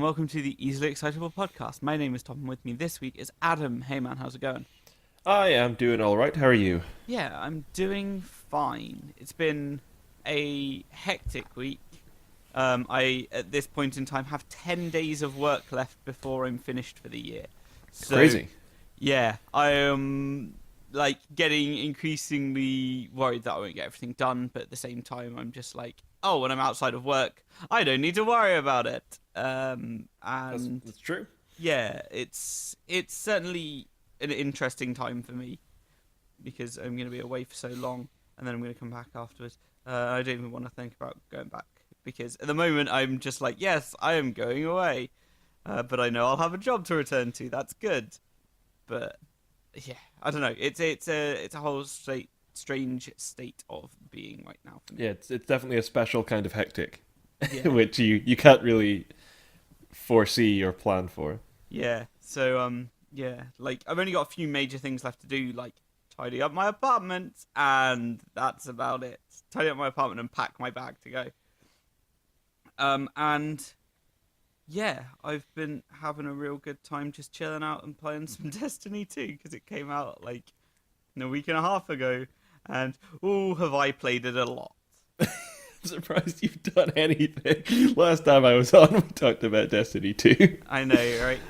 welcome to the Easily Excitable podcast. My name is Tom, and with me this week is Adam. Hey man, how's it going? I am doing all right. How are you? Yeah, I'm doing fine. It's been a hectic week. At this point in time, have 10 days of work left before I'm finished for the year. So, Crazy. yeah, I am getting increasingly worried that I won't get everything done, but at the same time, I'm just like, oh, when I'm outside of work, I don't need to worry about it. And That's true. yeah, it's certainly an interesting time for me because I'm going to be away for so long, and then I'm going to come back afterwards. I don't even want to think about going back because at the moment I'm just like, yes, I am going away, but I know I'll have a job to return to. That's good, but yeah, I don't know. It's a whole strange state of being right now for me. Yeah, it's definitely a special kind of hectic, Yeah, which you can't really foresee or plan for. yeah. So yeah, like I've only got a few major things left to do, like tidy up my apartment, and that's about it. Tidy up my apartment and pack my bag to go. And yeah, I've been having a real good time just chilling out and playing some Destiny 2 because it came out like a week and a half ago, and oh, have I played it a lot. I'm surprised you've done anything. Last time I was on, we talked about Destiny 2. I know, right?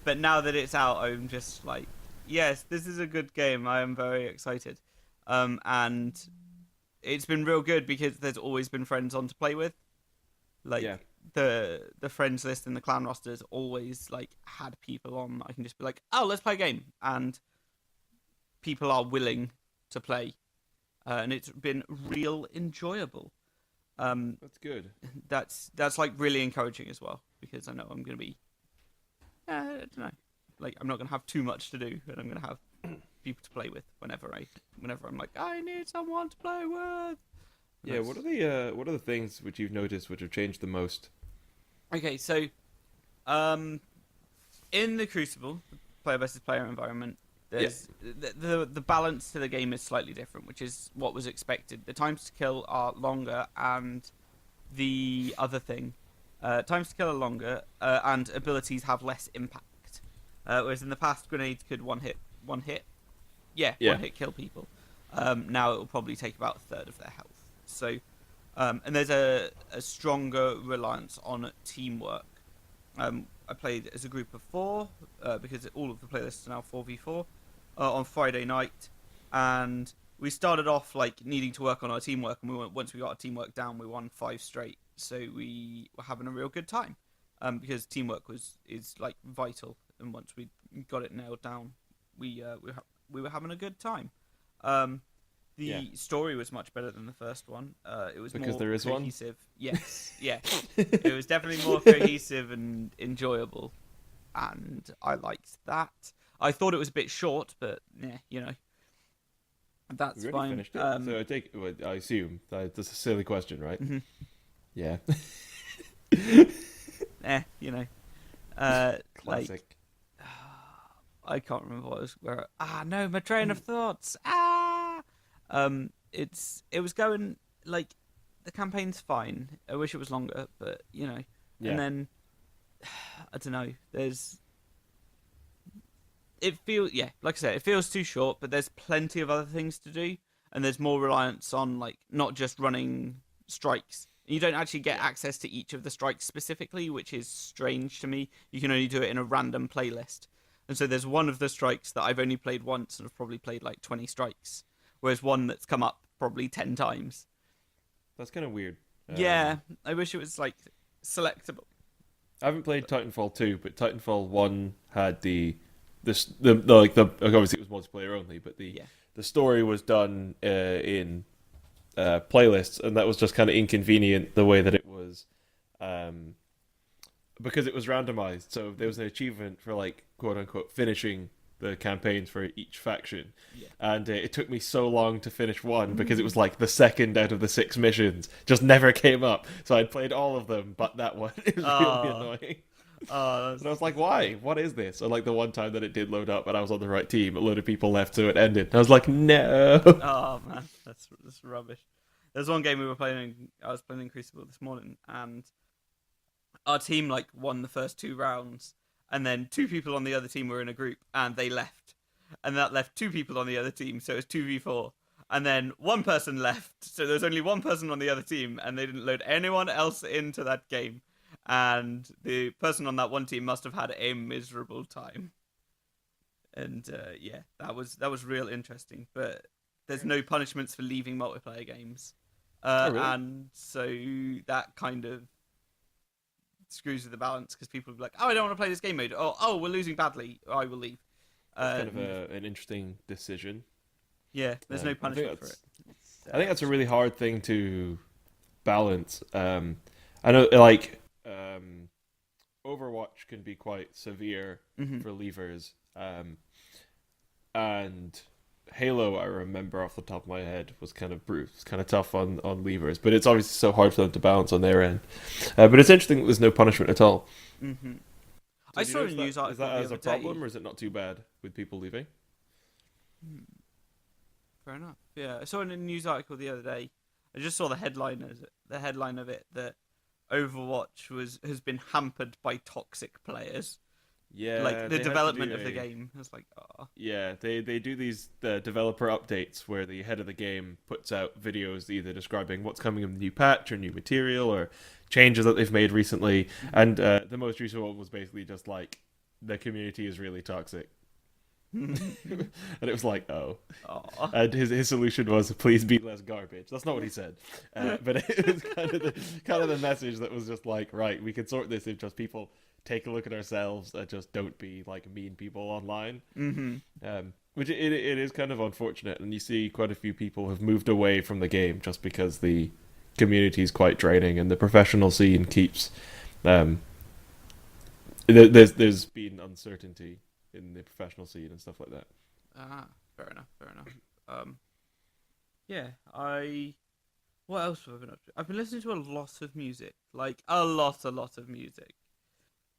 But now that it's out, I'm just like, yes, this is a good game. I am very excited. And it's been real good because there's always been friends on to play with. Like Yeah. the friends list and the clan rosters always like had people on. I can just be like, oh, let's play a game, and people are willing to play, and it's been real enjoyable. That's good. That's like really encouraging as well because I know I'm gonna be I don't know, like I'm not gonna have too much to do, and I'm gonna have people to play with whenever I'm like I need someone to play with. Yeah, what are the things which you've noticed which have changed the most? Okay, so in the Crucible, player versus player environment, Yeah. there's the balance to the game is slightly different, which is what was expected. The times to kill are longer, and the other thing, times to kill are longer, and abilities have less impact. Whereas in the past, grenades could one hit, Yeah. one hit kill people. Now it will probably take about a third of their health. So, and there's a stronger reliance on teamwork. I played as a group of four because all of the playlists are now 4v4 on Friday night, and we started off like needing to work on our teamwork, and once we got our teamwork down, we won 5 straight. So we were having a real good time because teamwork is like vital, and once we got it nailed down, we were having a good time. The Yeah. story was much better than the first one. It was Because more there is one? cohesive. Yes, yeah. It was definitely more cohesive and enjoyable, and I liked that. I thought it was a bit short, but yeah, that's You already fine. finished it? I assume that's a silly question, right? Mhm. Yeah. you know, like Classic. I can't remember what was where. No, my train of thoughts. It was going like the campaign's fine. I wish it was longer, but Yeah. and then I don't know. It feels like I said, it feels too short, but there's plenty of other things to do, and there's more reliance on like not just running strikes. You don't actually get access to each of the strikes specifically, which is strange to me. You can only do it in a random playlist. And so there's one of the strikes that I've only played once and I've probably played like 20 strikes, whereas one that's come up probably 10 times. That's kind of weird. Yeah, I wish it was like selectable. I haven't played Titanfall 2, but Titanfall 1 had obviously it was multiplayer only, but Yeah. the story was done in playlists, and that was just kind of inconvenient the way that it was, because it was randomized. So there was an achievement for like quote unquote finishing the campaigns for each faction, Yeah. and it took me so long to finish one because it was like the second out of the 6 missions just never came up. So I'd played all of them, but that one. It was really annoying. Oh, And I was like, why? What is this? And like the one time that it did load up and I was on the right team, a load of people left, so it ended. And I was like, no. oh man, that's rubbish. There's one game we were playing. I was playing in Crucible this morning, and our team like won the first 2 rounds, and then 2 people on the other team were in a group and they left, and that left 2 people on the other team, so it was 2v4. And then one person left, so there was only one person on the other team, and they didn't load anyone else into that game. And the person on that one team must have had a miserable time. And yeah, that was real interesting. But there's no punishments for leaving multiplayer games, Oh, really? and so that kind of screws with the balance because people will be like, "Oh, I don't want to play this game mode." Oh, we're losing badly. I will leave. That's kind of And an interesting decision. yeah, there's no I think punishment for it. that's I think that's a really hard thing to balance. I know, like, Overwatch can be quite severe Mhm. for levers, and Halo, I remember off the top of my head, was kind of brutal. It's kind of tough on levers, but it's obviously so hard for them to balance on their end. But it's interesting that there's no punishment at all. Mhm. So I do you saw know a if news is article that the as other a day. problem, or is it not too bad with people leaving? Hmm, Fair enough. Yeah, I saw in a news article the other day. I just saw the headline of it that Overwatch has been hampered by toxic players, like Yeah, the they had to development do of the a game. I was like, oh. Yeah, they do these developer updates where the head of the game puts out videos either describing what's coming in the new patch or new material or changes that they've made recently. And the most recent one was basically just like the community is really toxic, and it was like, oh. Oh. And his solution was, please be less garbage. That's not what he said, but it was kind of the message that was just like, right, we can sort this if just people take a look at ourselves and just don't be like mean people online. Mm-hmm. Which it is kind of unfortunate, and you see quite a few people have moved away from the game just because the community is quite draining, and the professional scene keeps. There's been uncertainty in the professional scene and stuff like that. Ah, fair enough. Fair enough. Yeah. What else have I been up to? I've been listening to a lot of music, like a lot of music.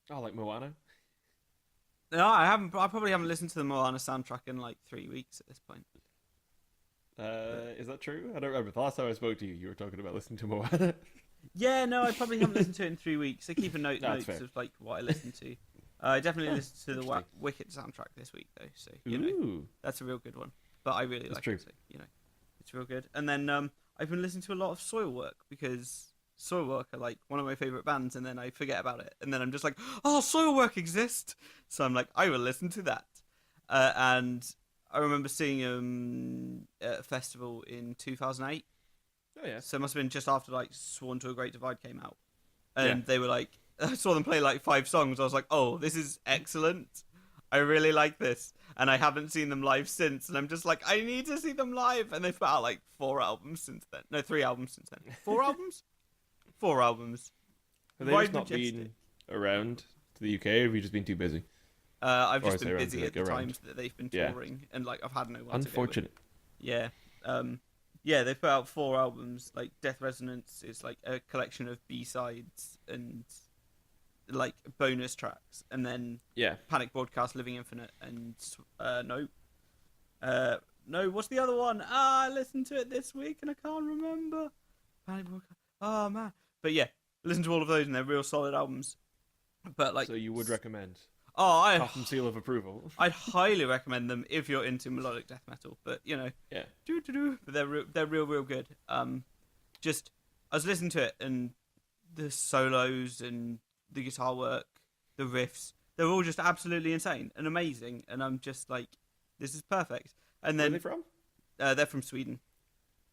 Oh, like Moana. No, I haven't. I probably haven't listened to the Moana soundtrack in like 3 weeks at this point. But Is that true? I don't remember. The last time I spoke to you, you were talking about listening to Moana. yeah, no, I probably haven't listened to it in 3 weeks. I keep a That's notes fair. of like what I listened to. I definitely Oh, listened to the interesting. Wicked soundtrack this week though, so you know Ooh, that's a real good one. But I really that's like true. it, so you know it's real good. And then I've been listening to a lot of Soilwork because Soilwork are like one of my favorite bands, and then I forget about it, and then I'm just like, oh, Soilwork exist, so I'm like, I will listen to that. And I remember seeing at a festival in 2008, Oh yeah, so it must have been just after like Sworn to a Great Divide came out, yeah. and they were like, I saw them play like 5 songs. I was like, oh, this is excellent. I really like this, and I haven't seen them live since. And I'm just like, I need to see them live. And they've put out like 4 albums since then. No, 3 albums since then. 4 albums? 4 albums. Have they Ride just not Majestic. been around to the UK, or have you just been too busy? I've Or I just say been around busy to, at the like, around. times that they've been Yeah. touring, and like I've had no one to go with. Unfortunate. Yeah. Yeah, they put out 4 albums. Like Death Resonance is like a collection of B-sides and like bonus tracks, and then Yeah. Panic Broadcast, Living Infinite, and no, what's the other one? I listened to it this week and I can't remember. Panic Broadcast. Oh man, but yeah, listen to all of those and they're real solid albums. But like, So you would recommend oh, Custom Seal of Approval? I'd highly recommend them if you're into melodic death metal. But you know, Yeah. but they're real good. Just I was listening to it and the solos and the guitar work, the riffs, they're all just absolutely insane and amazing. And I'm just like, this is perfect. And Where are then they from? they're from Sweden.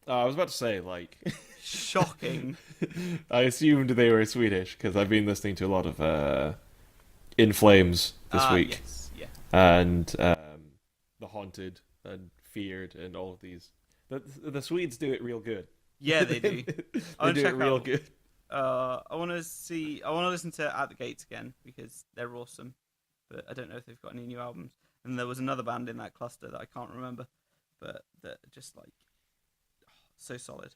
I was about to say, like, Shocking. I assumed they were Swedish because I've been listening to a lot of In Flames this week, Yes, yeah. and The Haunted and Feared and all of these. The Swedes do it real good. Yeah, they do. They I'll do it check real out- good. I want to listen to At the Gates again because they're awesome. But I don't know if they've got any new albums. And there was another band in that cluster that I can't remember, but that just like so solid.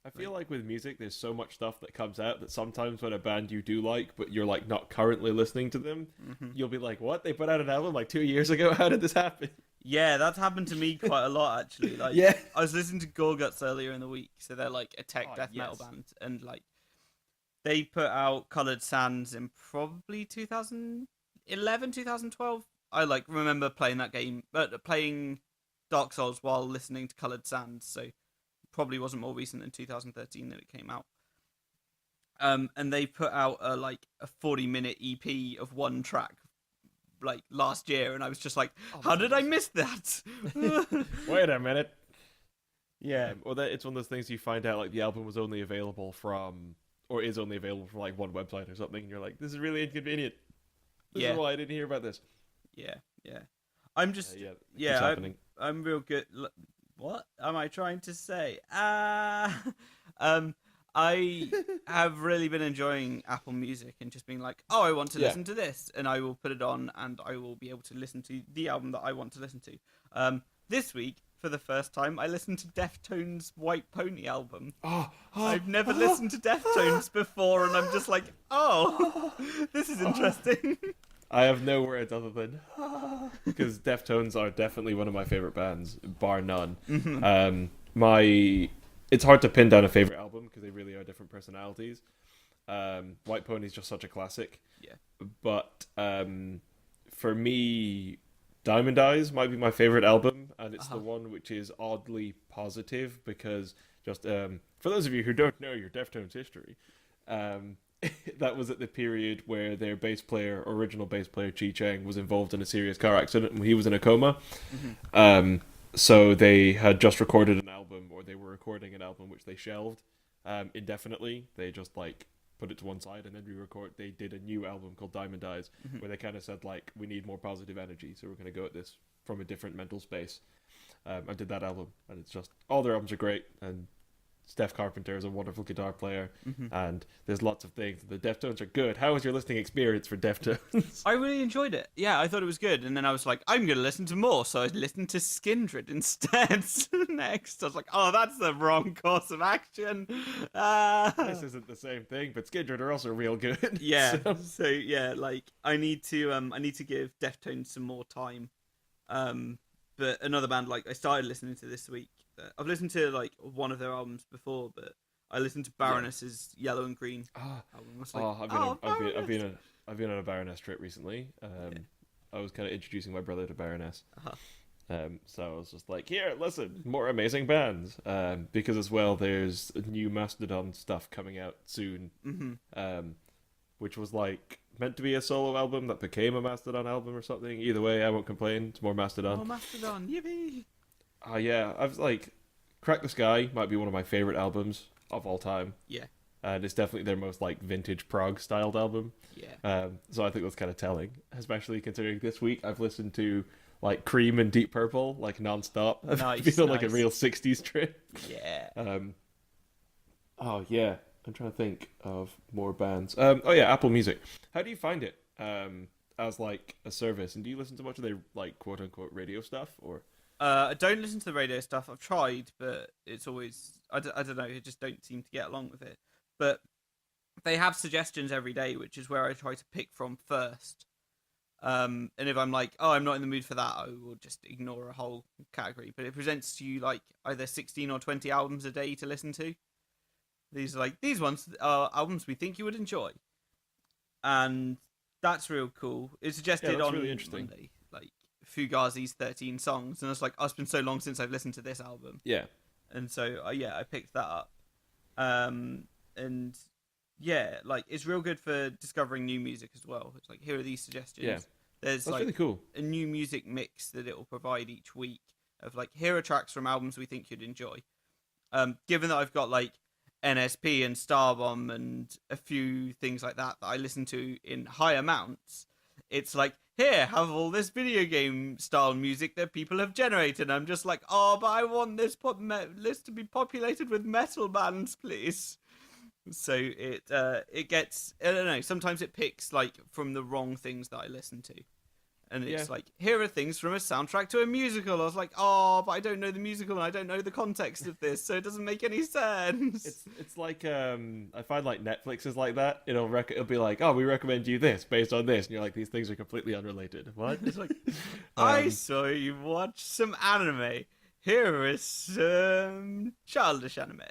I feel like with music, there's so much stuff that comes out that sometimes when a band you do like, but you're like not currently listening to them, you'll be like, "What? They put out an album like 2 years ago? How did this happen?" Yeah, that's happened to me quite a lot actually. Like, Yeah. I was listening to Gorguts earlier in the week, so they're like a tech Oh, death metal yes. band, and like They put out Colored Sands in probably 2011, 2012. I like remember playing that game, but playing Dark Souls while listening to Colored Sands. So probably wasn't more recent than 2013 that it came out. And they put out a 40-minute EP of one track like last year, and I was just like, Oh, how that's did I awesome. miss that? Wait a minute. Yeah, Or that it's one of those things you find out like the album was only available from, or is only available from like one website or something, and you're like, this is really inconvenient. This is yeah, why I didn't hear about this. yeah, yeah. I'm just Yeah, it keeps yeah, happening. I'm real good. What am I trying to say? Um, I have really been enjoying Apple Music and just being like, oh, I want to Yeah. listen to this, and I will put it on, and I will be able to listen to the album that I want to listen to. This week, for the first time, I listened to Deftones' White Pony album. Oh, I've never listened to Deftones before, and I'm just like, oh, this is interesting. I have no words other than because Deftones are definitely one of my favorite bands, bar none. Mhm. My it's hard to pin down a favorite album because they really are different personalities. White Pony's just such a classic, Yeah. but for me, Diamond Eyes might be my favorite album, and it's the Uh-huh. one which is oddly positive because just for those of you who don't know your Deftones history, um, that was at the period where their bass player, original bass player Chi Cheng, was involved in a serious car accident and he was in a coma. Mhm. So they had just recorded an album, or they were recording an album, which they shelved indefinitely. They just like put it to one side and then re-record. They did a new album called Diamond Eyes, Mhm. where they kind of said like, we need more positive energy, so we're going to go at this from a different mental space. I did that album, and it's just all their albums are great, and Steph Carpenter is a wonderful guitar player, Mhm. and there's lots of things. The Deftones are good. How was your listening experience for Deftones? I really enjoyed it. Yeah, I thought it was good. And then I was like, I'm going to listen to more. So I listened to Skindred instead next. I was like, oh, that's the wrong course of action. This isn't the same thing, but Skindred are also real good. Yeah. So, So yeah, like I need to give Deftones some more time. But another band like I started listening to this week. I've listened to like one of their albums before, but I listened to yeah. Baroness's Yellow and Green Ah, album. I was like, oh, oh, Baroness. I've been on a Baroness trip recently. Yeah. I was kind of introducing my brother to Baroness. Uh-huh. So I was just like, here, listen, more amazing bands. Because as well, there's new Mastodon stuff coming out soon. Hmm. Which was like meant to be a solo album that became a Mastodon album or something. Either way, I won't complain. It's more Mastodon. Oh, Mastodon, yippee! Yeah, I've like Crack the Sky might be one of my favorite albums of all time, Yeah, and it's definitely their most like vintage prog styled album. yeah. So I think that's kind of telling, especially considering this week I've listened to like Cream and Deep Purple like non-stop. I've Nice, been on like a nice. real '60s trip. Yeah. Oh yeah, I'm trying to think of more bands. Oh yeah, Apple Music. How do you find it as like a service? And do you listen to much of their like quote unquote radio stuff or? I don't listen to the radio stuff. I've tried, but it's always I don't know. I just don't seem to get along with it. But they have suggestions every day, which is where I try to pick from first. And if I'm like, oh, I'm not in the mood for that, I will just ignore a whole category. But it presents to you like either 16 or 20 albums a day to listen to. These ones are albums we think you would enjoy, and that's real cool. It Yeah, suggested that's on really interesting. Monday like Fugazi's 13 songs, and I was like, oh, it's been so long since I've listened to this album, Yeah, and so yeah, I picked that up. And yeah, like it's real good for discovering new music as well. It's like here are these yeah, suggestions. There's that's like really cool. a new music mix that it will provide each week of like here are tracks from albums we think you'd enjoy. Given that I've got like NSP and Starbomb and a few things like that I listen to in high amounts, it's like here have all this video game style music that people have generated. I'm just like, oh, but I want this list to be populated with metal bands, please. So it gets, I don't know. Sometimes it picks like from the wrong things that I listen to. And Yeah, it's like, here are things from a soundtrack to a musical. I was like, oh, but I don't know the musical and I don't know the context of this, so it doesn't make any sense. it's like I find like Netflix is like that. It'll be like, oh, we recommend you this based on this, and you're like, these things are completely unrelated. What? It's like, I um, saw you watch some anime. Here is some childish anime.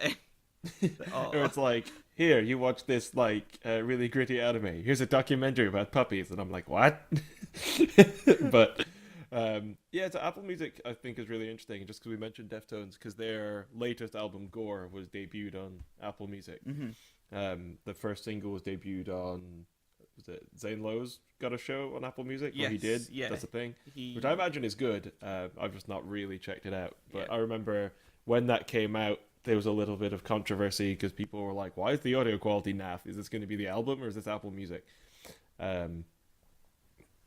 Or Oh, it's like, here, you watch this like really gritty anime. Here's a documentary about puppies, and I'm like, what? But yeah, so Apple Music I think is really interesting, just because we mentioned Deftones, because their latest album Gore was debuted on Apple Music. hmm. The first single was debuted on, was it Zane Lowe's got a show on Apple Music, or he did? Yes, yeah. That's a thing, which I He, imagine is good. I've just not really checked it out. yeah, But I remember when that came out, there was a little bit of controversy because people were like, "Why is the audio quality naff? Is this going to be the album or is this Apple Music?" Um,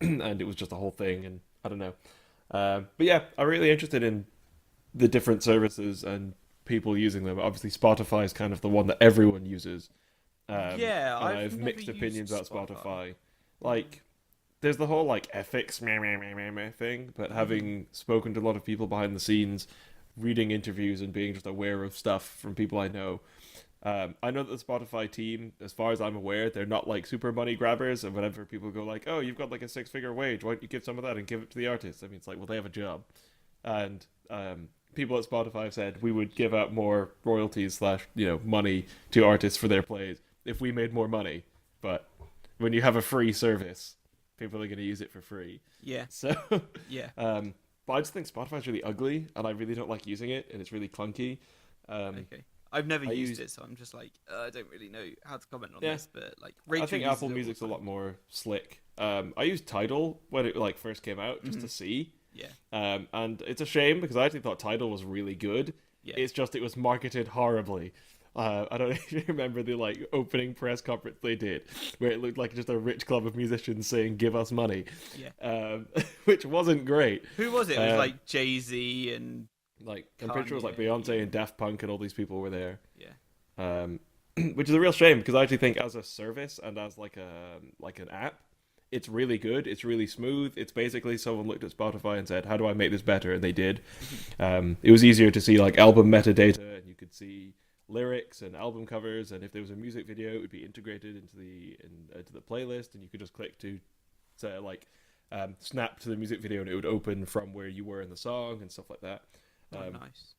and it was just a whole thing, and I don't know. But yeah, I'm really interested in the different services and people using them. Obviously, Spotify is kind of the one that everyone uses, yeah. and I I've have never mixed used opinions about Spotify. Spotify. Like, there's the whole like ethics meh, meh, meh, meh, meh thing, but Mm-hmm. having spoken to a lot of people behind the scenes, reading interviews and being just aware of stuff from people I know, I know that the Spotify team, as far as I'm aware, they're not like super money grabbers. And whenever people go like, "Oh, you've got like a six-figure wage, why don't you give some of that and give it to the artist?" I mean, it's like, well, they have a job, and people at Spotify have said we would give out more royalties slash money to artists for their plays if we made more money. But when you have a free service, people are going to use it for free. Yeah, So, yeah. um, but I just think Spotify's really ugly, and I really don't like using it, and it's really clunky. Um, Okay. I've never I used use it, so I'm just like, I don't really know how to comment on yeah, this. But like, I Rachel think uses Apple it all Music's a the time. lot more slick. I used Tidal when it like first came out just Hmm. to see, Yeah, and it's a shame because I actually thought Tidal was really good. yeah, It's just it was marketed horribly. I don't know if you remember the like opening press conference they did, where it looked like just a rich club of musicians saying "Give us money," yeah. which wasn't great. Who was it? It was Um, like Jay-Z and like I'm pretty sure it was like Kanye Beyonce and and Daft Punk and all these people were there. yeah. um, which is a real shame because I actually think as a service and as like an app, it's really good. It's really smooth. It's basically someone looked at Spotify and said, "How do I make this better?" And they did. It was easier to see like album metadata, and you could see lyrics and album covers, and if there was a music video, it would be integrated into the playlist, and you could just click to say like snap to the music video, and it would open from where you were in the song and stuff like that. Oh, Um, nice.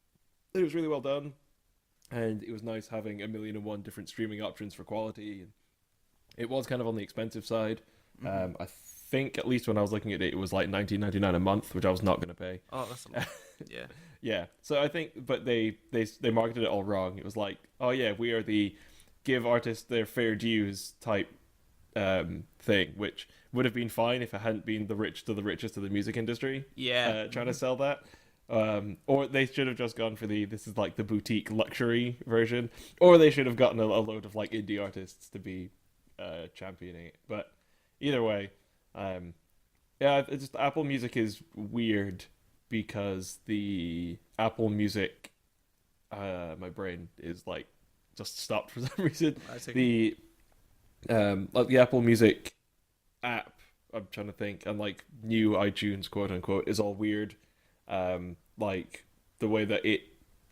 it was really well done, and it was nice having a million and one different streaming options for quality. And it was kind of on the expensive side. Hmm. I think at least when I was looking at it, it was like 19.99 a month, which I was not going to pay. Oh, that's a lot. Yeah. Yeah, so I think, but they marketed it all wrong. It was like, oh yeah, we are the give artists their fair dues type thing, which would have been fine if it hadn't been the rich to the richest of the music industry Yeah. trying to Hmm. sell that. Or they should have just gone for this is like the boutique luxury version, or they should have gotten a load of like indie artists to be championing it. But either way, um, yeah, it's just Apple Music is weird because the Apple Music, my brain is like just stopped for some reason. That's okay. The like the Apple Music app, I'm trying to think, and like new iTunes quote unquote is all weird. Like the way that it,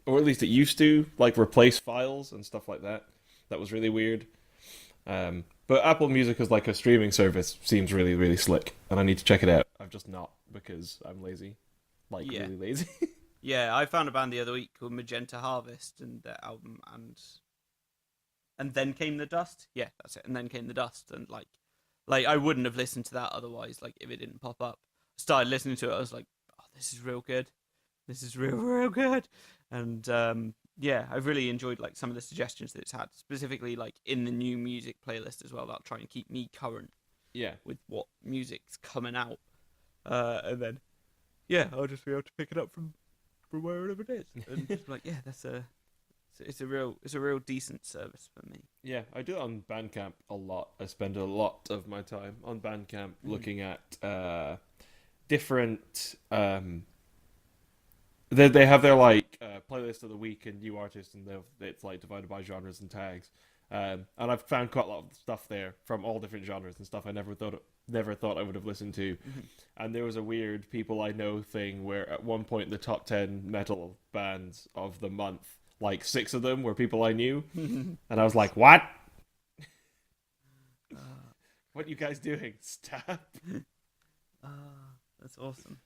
or at least it used to, like replace files and stuff like that. That was really weird. But Apple Music as like a streaming service seems really, really slick, and I need to check it out. I've just not because I'm lazy, like Yeah. really lazy. Yeah. I found a band the other week called Magenta Harvest and their album and then came the dust. Yeah, that's it. And then came the dust and like I wouldn't have listened to that otherwise. Like if it didn't pop up, started listening to it. I was like, oh, this is real good. This is real, real good. And yeah, I've really enjoyed like some of the suggestions that it's had, specifically like in the new music playlist as well. About trying to keep me current Yeah, with what music's coming out, and then yeah, I'll just be able to pick it up from wherever it is, and just be like, yeah, it's a real decent service for me. yeah, I do it on Bandcamp a lot. I spend a lot of my time on Bandcamp Mm-hmm. looking at different they have their like playlist of the week and new artists, and it's like divided by genres and tags. And I've found quite a lot of stuff there from all different genres and stuff I never thought I would have listened to. Mm-hmm. And there was a weird people I know thing where at one point the top 10 metal bands of the month, like six of them were people I knew, and I was like, "What? uh, What are you guys doing? Stop!" that's awesome.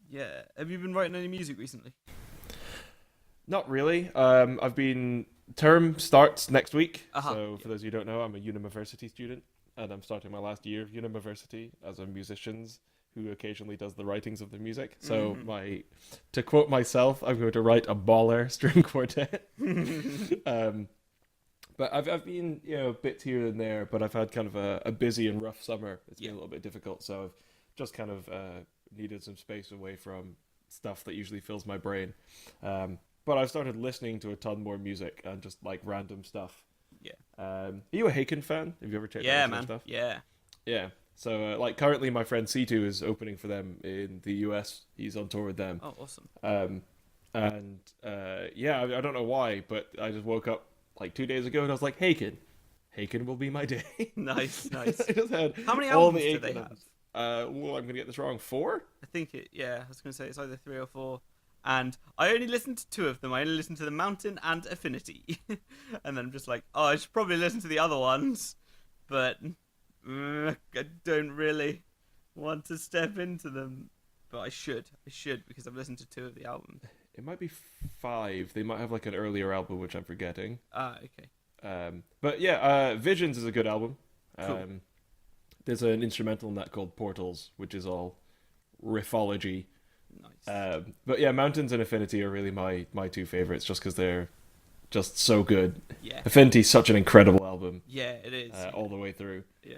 Yeah, have you been writing any music recently? Not really. I've been term starts next week. Uh huh. So for Yeah. those of you who don't know, I'm a university student, and I'm starting my last year of university as a musician who occasionally does the writings of the music. So to quote myself, I'm going to write a baller string quartet. um, but I've been bits here and there, but I've had kind of a busy and rough summer. It's been Yeah. a little bit difficult, so I've just kind of needed some space away from stuff that usually fills my brain. But I've started listening to a ton more music and just like random stuff. Yeah. Are you a Haken fan? Have you ever checked out Yeah, any of their man. stuff? Yeah. Yeah. So like currently, my friend C2 is opening for them in the US. He's on tour with them. Oh, awesome. And yeah, I don't know why, but I just woke up like 2 days ago and I was like, Haken, Haken will be my day. Nice, nice. I just had How many all albums the do they Haken have? albums. Well, I'm gonna get this wrong. 4? I think it. Yeah, I was gonna say it's either 3 or 4. And I only listened to 2 of them. I only listened to the Mountain and Affinity, and then I'm just like, oh, I should probably listen to the other ones, but I don't really want to step into them. But I should. I should because I've listened to 2 of the albums. It might be 5. They might have like an earlier album which I'm forgetting. Ah, okay. But yeah, Visions is a good album. Cool. There's an instrumental in that called Portals, which is all riffology. Nice. But yeah, Mountains and Affinity are really my two favorites, just because they're just so good. Yeah. Affinity's such an incredible album, Yeah, it is. all the way through. Yeah.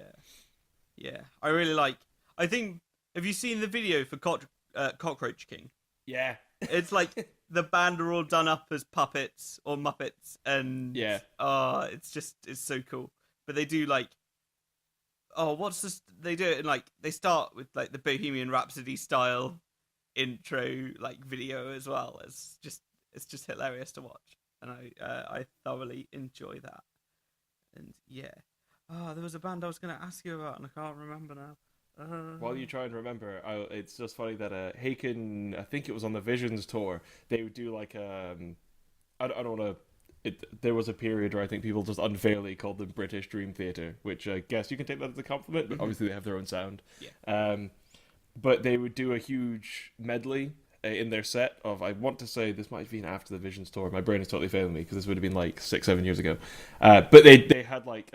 Yeah. I really like. I think. Have you seen the video for Cockroach King? Yeah, It's like the band are all done up as puppets or Muppets, and yeah, it's so cool. But they do like, oh, what's this? They do it in like they start with like the Bohemian Rhapsody style intro like video as well. It's just hilarious to watch, and I thoroughly enjoy that. And yeah, there was a band I was gonna ask you about, and I can't remember now. While you try and remember, it's just funny that Haken, I think it was on the Visions tour, they would do like I don't want to. There was a period where I think people just unfairly called them British Dream Theater, which I guess you can take that as a compliment, but obviously they have their own sound. Yeah. But they would do a huge medley in their set of, I want to say this might have been after the Visions tour. My brain is totally failing me because this would have been like 6-7 years ago. But they had like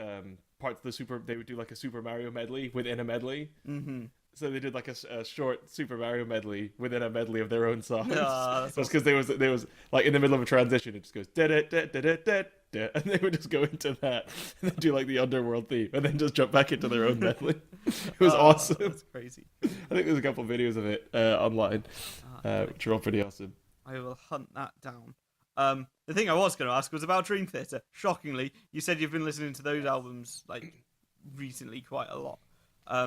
parts of they would do like a Super Mario medley within a medley. Mm-hmm. So they did like a short Super Mario medley within a medley of their own songs. That's Just because there was like in the middle of a transition, it just goes da da da da da da da, and they would just go into that and then do like the underworld theme, and then just jump back into their own medley. It was awesome. That's crazy. I think there's a couple of videos of it online, Nice. which are all pretty awesome. I will hunt that down. The thing I was going to ask was about Dream Theater. Shockingly, you said you've been listening to those albums like recently quite a lot.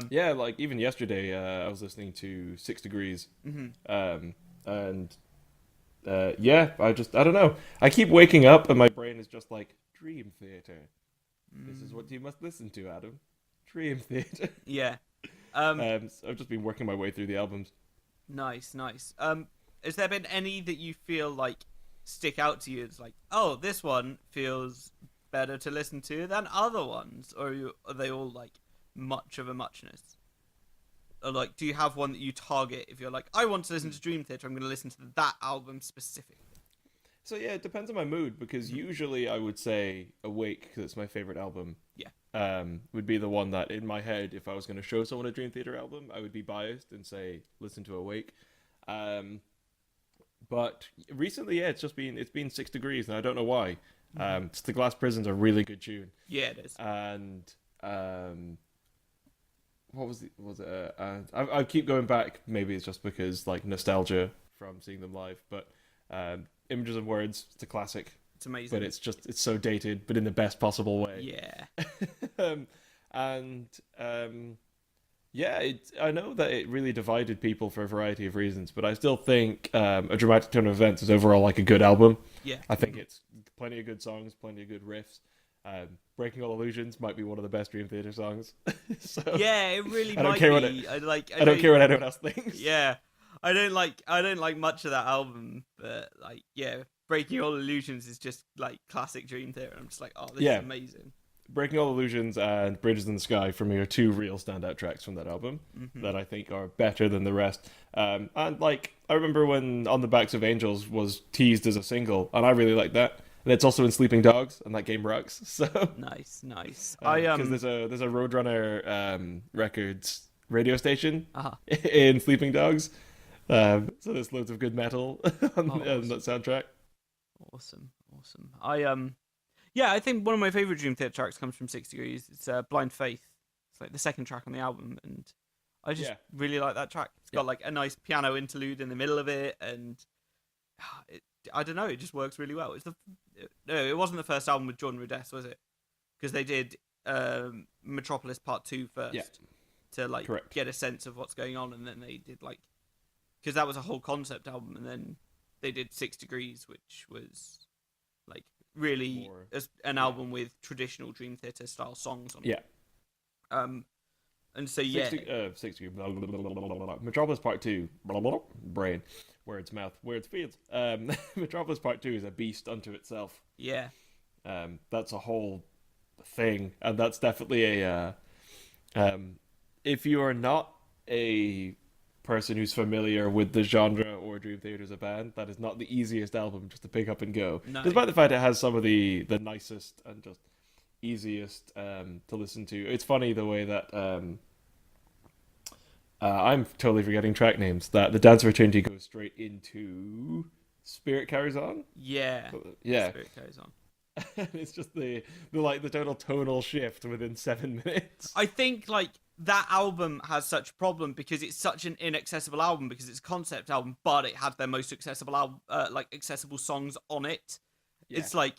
Yeah, like even yesterday, I was listening to 6 Degrees, and yeah, I don't know. I keep waking up and my brain is just like Dream Theater. This is what you must listen to, Adam. Dream Theater. Yeah. So I've just been working my way through the albums. Nice, nice. Has there been any that you feel like stick out to you? It's like, oh, this one feels better to listen to than other ones, or are they all like much of a muchness? Or like, do you have one that you target if you're like, I want to listen to Dream Theater, I'm going to listen to that album specifically? So yeah, it depends on my mood because usually I would say Awake because it's my favorite album. Yeah. Would be the one that in my head, if I was going to show someone a Dream Theater album, I would be biased and say listen to Awake. But recently, yeah, it's been 6 Degrees, and I don't know why. It's The Glass Prison's a really good tune. Yeah, it is. And what was it? I keep going back. Maybe it's just because like nostalgia from seeing them live, but Images and Words, it's a classic. It's amazing. But it's so dated, but in the best possible way. Yeah. Yeah, I know that it really divided people for a variety of reasons, but I still think A Dramatic Turn of Events is overall like a good album. Yeah. I think it's plenty of good songs, plenty of good riffs. Breaking All Illusions might be one of the best Dream Theater songs. So, Yeah, it really I don't might care be. I don't care what anyone else thinks. Yeah, I don't like much of that album, but like, yeah, Breaking All Illusions is just like classic Dream Theater. I'm just like, oh, this is amazing. Breaking All Illusions and Bridges in the Sky for me are two real standout tracks from that album that I think are better than the rest. And like, I remember when On the Backs of Angels was teased as a single, and I really liked that. and it's also in Sleeping Dogs, and that game rocks. So Nice, nice. because there's a Roadrunner Records radio station Uh-huh. in Sleeping Dogs, so there's loads of good metal Oh, on that soundtrack. awesome, awesome. Yeah, I think one of my favorite Dream Theater tracks comes from Six Degrees. It's Blind Faith. It's like the second track on the album, and I just Yeah, really like that track. It's yeah, got like a nice piano interlude in the middle of it, and it, I don't know, it just works really well. No, it wasn't the first album with Jordan Rudess, was it? Because they did Metropolis Part 2 yeah. first to like Correct. get a sense of what's going on, and then they did like, because that was a whole concept album, and then they did 6 Degrees, which was like really More, an yeah, album with traditional Dream Theater style songs on it. yeah. Um, and so yeah, 60, Metropolis Part 2, brain, words, mouth, words, fields. Metropolis Part 2 is a beast unto itself. yeah, That's a whole thing, and that's definitely if you are not a person who's familiar with the genre or Dream Theater as a band, that is not the easiest album just to pick up and go. no, Despite the fact it has some of the nicest and just easiest to listen to. It's funny the way that I'm totally forgetting track names. That the Dance of Eternity goes straight into Spirit Carries On. yeah, Yeah, Spirit Carries On. it's just the total tonal shift within 7 minutes. I think like that album has such a problem because it's such an inaccessible album because it's a concept album, but it had their most accessible like accessible songs on it. Yeah. It's like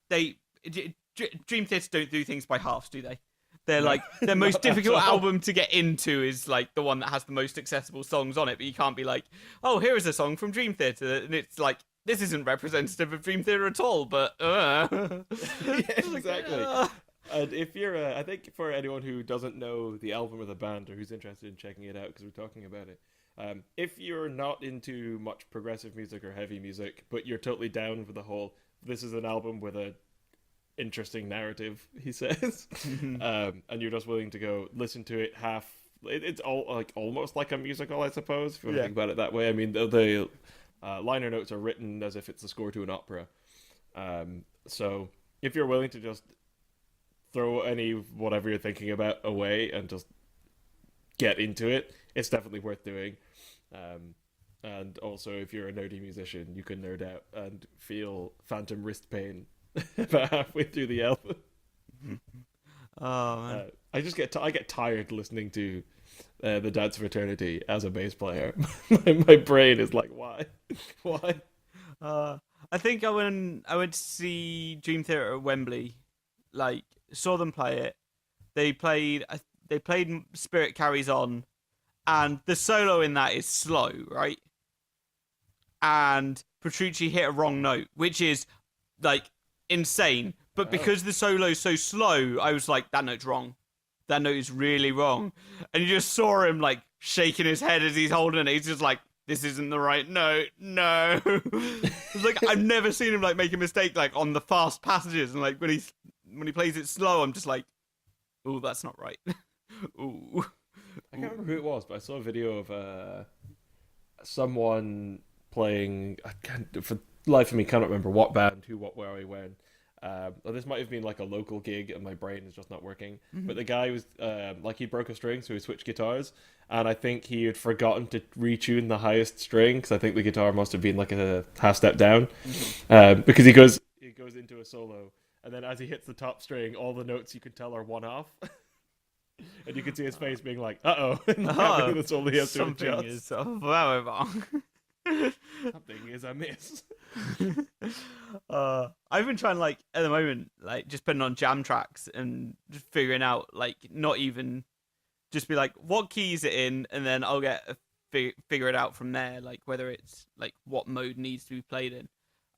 Dream Theater don't do things by halves, do they? They're No, like their not most at difficult all. album to get into is like the one that has the most accessible songs on it, but you can't be like, oh, here is a song from Dream Theater, and it's like this isn't representative of Dream Theater at all. But Yeah, Like, exactly. And if you're, I think for anyone who doesn't know the album or the band or who's interested in checking it out because we're talking about it, if you're not into much progressive music or heavy music, but you're totally down for the whole, this is an album with a interesting narrative, he says, and you're just willing to go listen to it it's all like almost like a musical, I suppose, if you want to Yeah. think about it that way. I mean, the liner notes are written as if it's the score to an opera. So if you're willing to just throw any whatever you're thinking about away and just get into it, it's definitely worth doing. And also, if you're a nerdy musician, you can nerd out and feel phantom wrist pain about halfway through the album. oh man. I get tired listening to the Dance of Eternity as a bass player. My brain is like, why, why? I think I went to see Dream Theater at Wembley, like saw them play it. They played Spirit Carries On, and the solo in that is slow, right? And Petrucci hit a wrong note, which is like insane. But Oh. because the solo's so slow, I was like, that note's wrong. That note is really wrong. And you just saw him like shaking his head as he's holding it. He's just like, this isn't the right note. No. It's like I've never seen him like make a mistake like on the fast passages, and like when he plays it slow, I'm just like, oh, that's not right. Ooh. I can't remember who it was, but I saw a video of someone playing. I can't, for the life of me, cannot remember what band, who, what, where, when. Or this might have been like a local gig, and my brain is just not working. But the guy was like he broke a string, so he switched guitars, and I think he had forgotten to retune the highest string because I think the guitar must have been like a half step down. Because he goes into a solo, and then as he hits the top string, all the notes you can tell are one off. And you can see his face being like, "Uh-oh!" That's all he has to Something adjust. is very wrong. Something is amiss. I've been trying like at the moment, like just putting on jam tracks and just figuring out like not even just be like what key is it in, and then I'll get figure it out from there, like whether it's like what mode needs to be played in.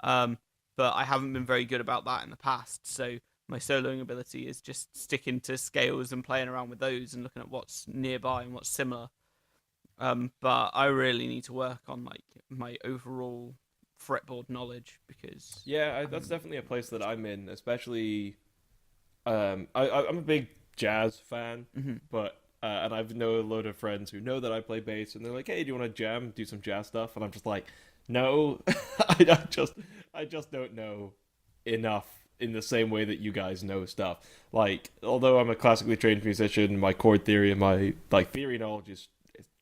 But I haven't been very good about that in the past, so my soloing ability is just sticking to scales and playing around with those and looking at what's nearby and what's similar. But I really need to work on like my overall fretboard knowledge because Yeah, that's definitely a place that I'm in, especially. I'm a big jazz fan, Mhm. but and I've know a load of friends who know that I play bass, and they're like, "Hey, do you want to jam, do some jazz stuff?" And I'm just like, "No, I just don't know enough in the same way that you guys know stuff. Like, although I'm a classically trained musician, my chord theory and my like theory knowledge is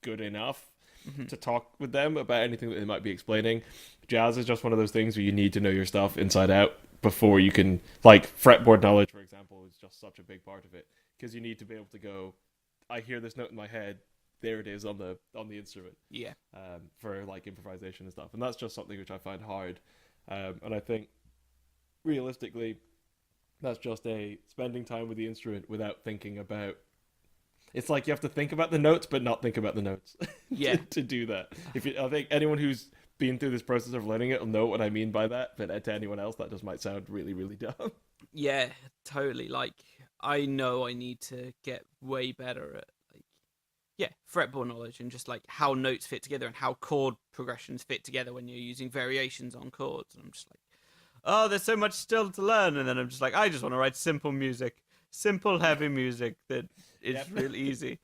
good enough Mhm. to talk with them about anything that they might be explaining. Jazz is just one of those things where you need to know your stuff inside out before you can, like, fretboard knowledge, for example, is just such a big part of it because you need to be able to go, I hear this note in my head, there it is on the instrument, Yeah. for like improvisation and stuff, and that's just something which I find hard, and I think realistically, that's just a spending time with the instrument without thinking about. It's like you have to think about the notes, but not think about the notes Yeah. to do that. I think anyone who's been through this process of learning it will know what I mean by that. But to anyone else, that just might sound really, really dumb. Yeah, totally. Like, I know I need to get way better at, like, yeah, fretboard knowledge and just like how notes fit together and how chord progressions fit together when you're using variations on chords. And I'm just like, oh, there's so much still to learn. And then I'm just like, I just want to write simple music, simple, heavy music that is Yep. really easy.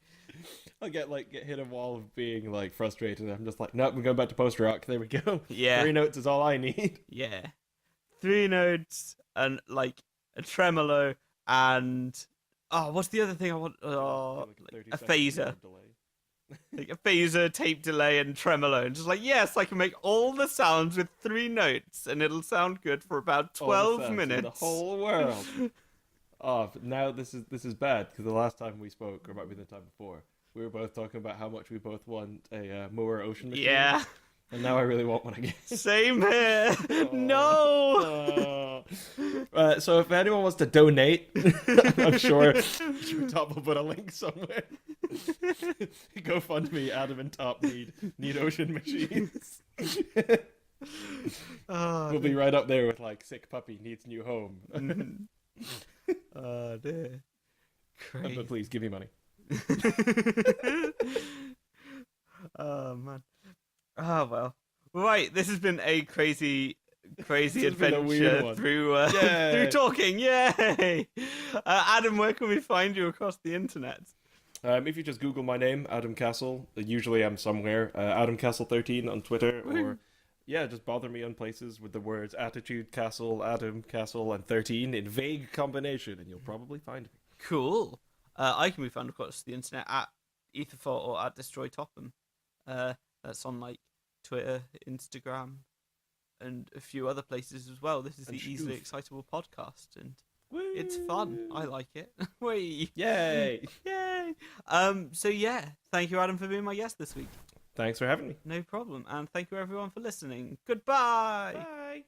I get hit a wall of being like frustrated. I'm just like, nope, we're going back to post rock. There we go. Yeah. 3 notes is all I need. Yeah. 3 notes and like a tremolo and oh, what's the other thing I want? Oh, like a 30 seconds phaser, delay. like a phaser, tape delay, and tremolo, and just like yes, I can make all the sounds with 3 notes, and it'll sound good for about All the 12 sounds in minutes. the whole world. Oh, but now this is bad because the last time we spoke, or might be the time before, we were both talking about how much we both want a Moore Ocean machine. Yeah, And now I really want one again. same here. No. So if anyone wants to donate, I'm sure Top will put a link somewhere. GoFundMe, Adam and Top need ocean machines. Oh, We'll be right up there with like sick puppy needs new home. oh dear. Crazy. But please give me money. Oh man. Oh well. Right, this has been a crazy This has been a weird adventure one. through Yay. through talking. Yay! Adam, where can we find you across the internet? If you just Google my name, Adam Castle, usually I'm somewhere. Adam Castle 13 on Twitter, or yeah, just bother me on places with the words Attitude Castle, Adam Castle, and 13 in vague combination, and you'll probably find me. Cool. I can be found across the internet at Etherfort or at Destroy Topham. That's on like Twitter, Instagram, and a few other places as well. This is And the Easily Scoof. Excitable podcast, and Woo! it's fun. I like it. Whee! Yay! Yay! So yeah, thank you, Adam, for being my guest this week. Thanks for having me. No problem, and thank you everyone for listening. Goodbye. Bye.